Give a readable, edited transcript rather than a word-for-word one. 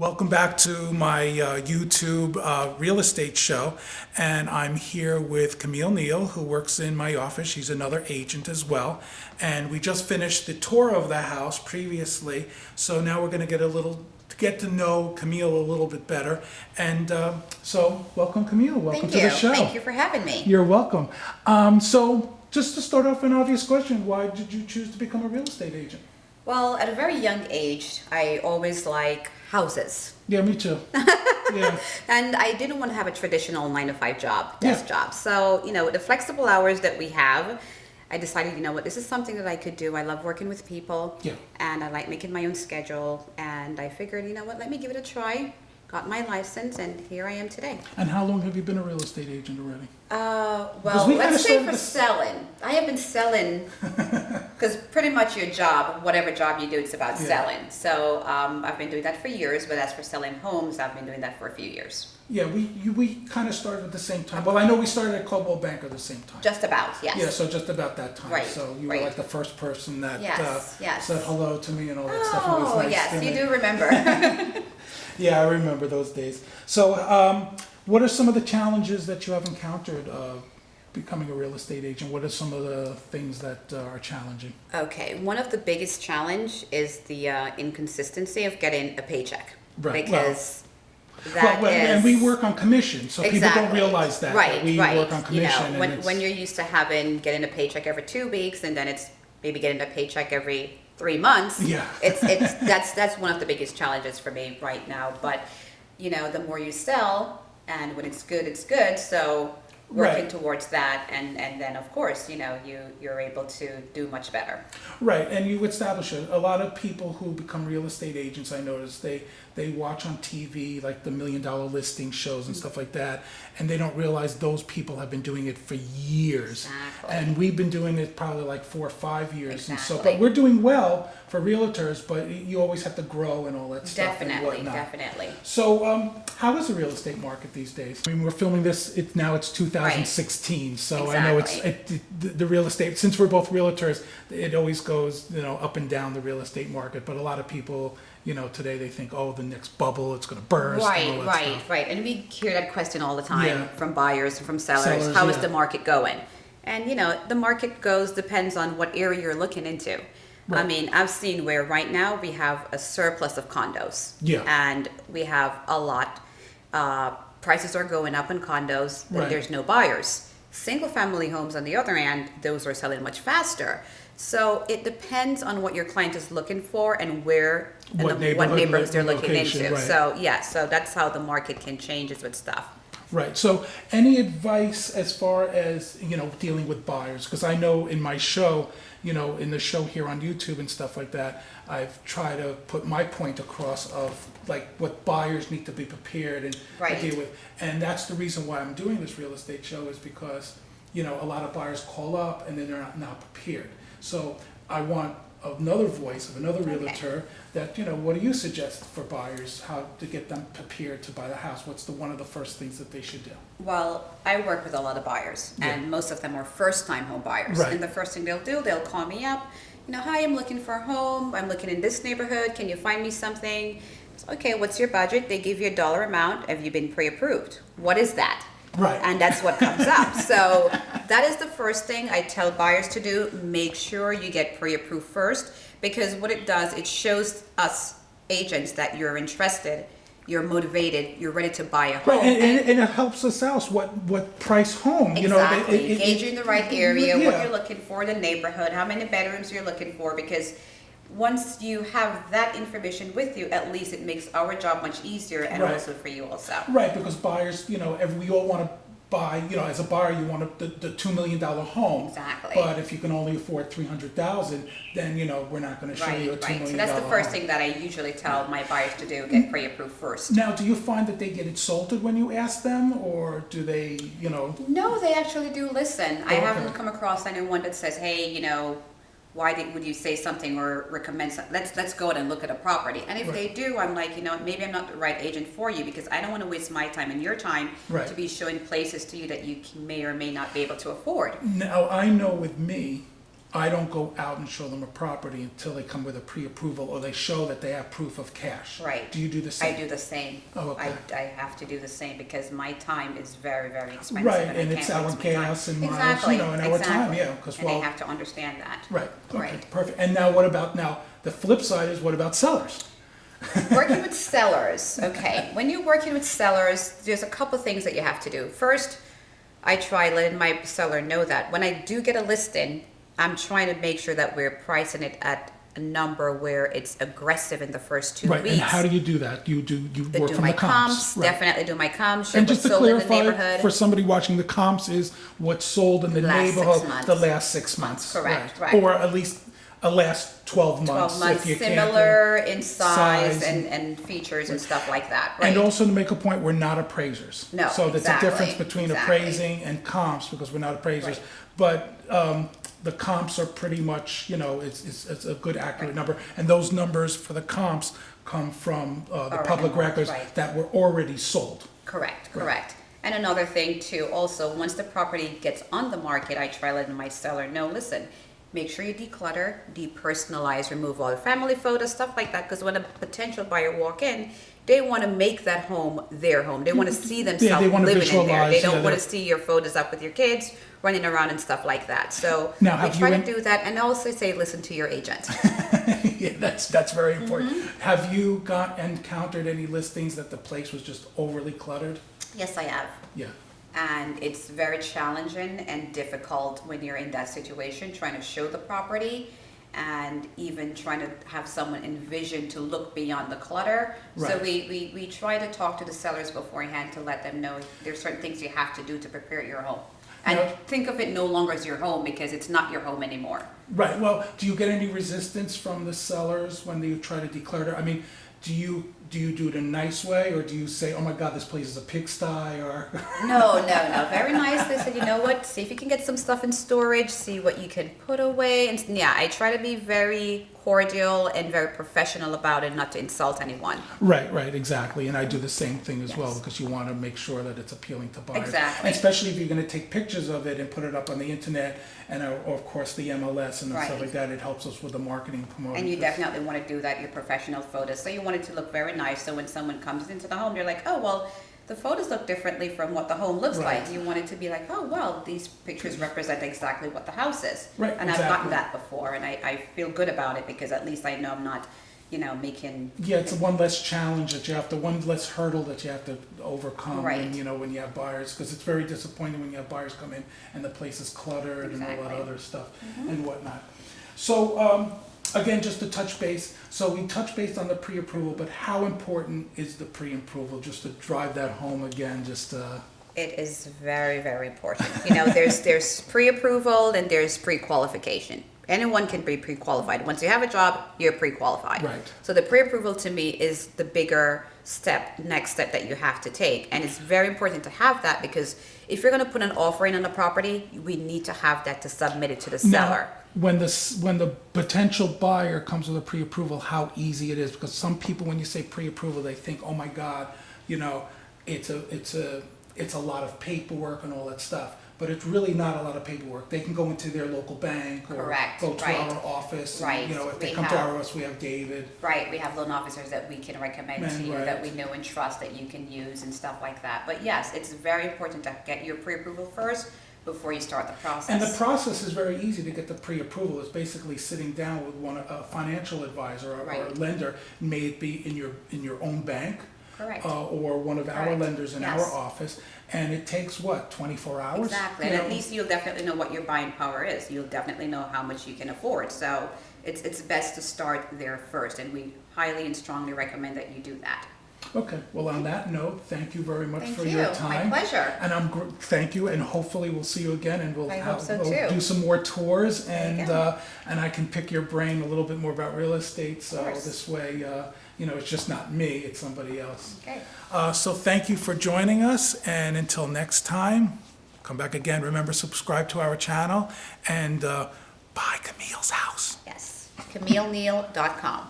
Welcome back to my YouTube real estate show, and I'm here with Camille Neal, who works in my office. She's another agent as well, and we just finished the tour of the house previously, so now we're going to get to know Camille a little bit better. And so welcome, Camille. Welcome to the show. Thank you for having me. You're welcome. So just to start off, an obvious question: why did you choose to become a real estate agent? Well, at a very young age, I always like houses. Yeah, me too. Yeah. And I didn't want to have a traditional 9-to-5 desk job. So, with the flexible hours that we have, I decided, this is something that I could do. I love working with people. Yeah. And I like making my own schedule. And I figured, let me give it a try. Got my license, and here I am today. And how long have you been a real estate agent already? Well, let's say for selling. I have been selling, because pretty much your job, whatever job you do, it's about selling. So I've been doing that for years, but as for selling homes, I've been doing that for a few years. Yeah, we kind of started at the same time. Well, I know we started at Coldwell Bank at the same time. Just about, yes. Yeah, so just about that time. Right, So you were like the first person that yes. said hello to me and all that stuff. It was Oh, nice yes, you do remember. Yeah, I remember those days. So what are some of the challenges that you have encountered becoming a real estate agent? What are some of the things that are challenging? Okay, one of the biggest challenge is the inconsistency of getting a paycheck. Right. Because and we work on commission, so people don't realize that. Right, we work on commission. When you're used to getting a paycheck every 2 weeks, and then it's maybe getting a paycheck every 3 months. Yeah. That's one of the biggest challenges for me right now. But the more you sell, and when it's good, it's good. So working towards that, and then of course you're able to do much better. Right, and you establish it. A lot of people who become real estate agents, I notice, they watch on TV like the $1 Million Listing shows and stuff like that, and they don't realize those people have been doing it for years. Exactly. And we've been doing it probably like 4 or 5 years. Exactly. And so, but we're doing well for realtors, but you always have to grow and all that stuff. Definitely. So how is the real estate market these days? I mean, we're filming this, it's 2016, so Exactly. I know the real estate, since we're both realtors, it always goes, up and down the real estate market, but a lot of people, today they think, oh, the next bubble, it's going to burst. And all that stuff. Right. And we hear that question all the time from buyers and from sellers. How is the market going? And the market depends on what area you're looking into. Right. I mean, I've seen where right now we have a surplus of condos. Yeah. And we have a lot. Prices are going up in condos, and there's no buyers. Single family homes, on the other hand, those are selling much faster. So it depends on what your client is looking for and where, what neighborhoods they're looking into. Right. So that's how the market can change with stuff. Right. So any advice as far as, dealing with buyers? Because I know in my show, in the show here on YouTube and stuff like that, I've tried to put my point across of like what buyers need to be prepared and deal with. And that's the reason why I'm doing this real estate show, is because, a lot of buyers call up and then they're not prepared. So I want another voice of another realtor that, what do you suggest for buyers, how to get them prepared to buy the house? What's one of the first things that they should do? Well, I work with a lot of buyers, and most of them are first-time home buyers. Right. And the first thing they'll do, they'll call me up, hi, I'm looking for a home. I'm looking in this neighborhood. Can you find me something? Okay, what's your budget? They give you a dollar amount. Have you been pre-approved? What is that? Right. And that's what comes up. So that is the first thing I tell buyers to do. Make sure you get pre-approved first, because what it does, it shows us agents that you're interested, you're motivated, you're ready to buy a home. Right, and it helps us out what price home. Exactly. Gauging the right area, what you're looking for, the neighborhood, how many bedrooms you're looking for, because once you have that information with you, at least it makes our job much easier, and also for you also. Right, because buyers, we all want to buy, as a buyer, you want the $2 million home. Exactly. But if you can only afford $300,000, then, we're not going to show you a $2 million home. So that's the first thing that I usually tell my buyers to do, get pre-approved first. Now, do you find that they get insulted when you ask them, or do they, No, they actually do listen. I haven't come across anyone that says, hey, why would you say something or recommend something? Let's go out and look at a property. And if they do, I'm like, maybe I'm not the right agent for you, because I don't want to waste my time and your time to be showing places to you that you may or may not be able to afford. Now, I know with me, I don't go out and show them a property until they come with a pre-approval or they show that they have proof of cash. Right. Do you do the same? I do the same. Oh, okay. I have to do the same because my time is very, very expensive. Right, I and it's can't our waste my time. gas and miles, Exactly, and our time, exactly. yeah, because And they have to understand that. Right, okay, Right. perfect. And now what about, the flip side is what about sellers? Working with sellers, okay. When you're working with sellers, there's a couple things that you have to do. First, I try letting my seller know that when I do get a listing, I'm trying to make sure that we're pricing it at a number where it's aggressive in the first 2 Right, weeks. and how do you do that? You work Do from my the comps? Right. definitely do my comps. And what's just to sold in the clarify, neighborhood. for somebody watching, the comps is what's sold in the Last 6 neighborhood months. the last 6 months. Correct, right. Or at least a last 12 months. 12 months, if you can't. similar in size size and features and stuff like that, right? And also to make a point, we're not appraisers. No, So there's a exactly, difference between exactly. appraising and comps because we're not appraisers. Right. But the comps are pretty much, it's a good accurate number. And those numbers for the comps come from the Already public marked, records right. that were already sold. Correct, correct. And another thing too, also, once the property gets on the market, I try letting my seller know, listen, make sure you declutter, depersonalize, remove all the family photos, stuff like that, because when a potential buyer walk in, they want to make that home their home. They want to see themselves they wanna living in there. visualize, They don't yeah, want to they're- see your photos up with your kids running around and stuff like that. So Now, we have try you to do that, and also say, listen to your agent. Yeah, that's very important. Mm-hmm. Have you encountered any listings that the place was just overly cluttered? Yes, I have. Yeah. And it's very challenging and difficult when you're in that situation, trying to show the property and even trying to have someone envision to look beyond the clutter. So Right. we try to talk to the sellers beforehand to let them know there's certain things you have to do to prepare your home. And Now- think of it no longer as your home because it's not your home anymore. Right, well, do you get any resistance from the sellers when you try to declutter? I mean, do you do it in a nice way, or do you say, oh my God, this place is a pigsty, or? No. Very nice. They said, you know what? See if you can get some stuff in storage. See what you can put away. And yeah, I try to be very cordial and very professional about it, not to insult anyone. Right, exactly, and I do the same thing as well, Yes. because you want to make sure that it's appealing to buyers. Exactly. And especially if you're going to take pictures of it and put it up on the internet, and or of course the MLS and stuff Right. like that, it helps us with the marketing promoting. And you this. definitely want to do that, your professional photos. So you want it to look very nice. So when someone comes into the home, you're like, oh, well, the photos look differently from what the home looks Right. like. You want it to be like, oh, well, these pictures represent exactly what the house is. Right, And I've gotten exactly. that before, and I feel good about it because at least I know I'm not, making. Yeah, it's one less challenge that you have to, one less hurdle that you have to overcome. Right. When you have buyers, because it's very disappointing when you have buyers come in and the place is cluttered and all that Exactly. other stuff and whatnot. So, again, just to touch base, so we touched base on the pre-approval, but how important is the pre-approval, just to drive that home again, It is very, very important. There's pre-approval and there's pre-qualification. Anyone can be pre-qualified. Once you have a job, you're pre-qualified. Right. So the pre-approval to me is the bigger next step that you have to take. And it's very important to have that because if you're going to put an offer in on the property, we need to have that to submit it to the seller. When the potential buyer comes with a pre-approval, how easy it is, because some people, when you say pre-approval, they think, oh my God, it's a lot of paperwork and all that stuff. But it's really not a lot of paperwork. They can go into their local bank or Correct, go to right. our office. Right. And, if they We come to have- our office, we have David. Right, we have loan officers that we can recommend to you, Right. that we know and trust that you can use and stuff like that. But yes, it's very important to get your pre-approval first before you start the process. And the process is very easy to get the pre-approval. It's basically sitting down with a financial advisor or a Right. lender, may it be in your own bank. Correct. Or one of our Correct. lenders in Yes. our office, and it takes 24 hours? Exactly, and at least you'll definitely know what your buying power is. You'll definitely know how much you can afford. So it's best to start there first, and we highly and strongly recommend that you do that. Okay, well, on that note, thank you very much Thank for you. your My time. pleasure. And thank you, and hopefully we'll see you again, and I hope so we'll too. do some more tours, you and go. and I can pick your brain a little bit more about real estate. So course. this way, it's just not me; it's somebody else. Okay. So thank you for joining us, and until next time, come back again. Remember, subscribe to our channel, and buy Camille's house. Yes, CamilleNeal.com.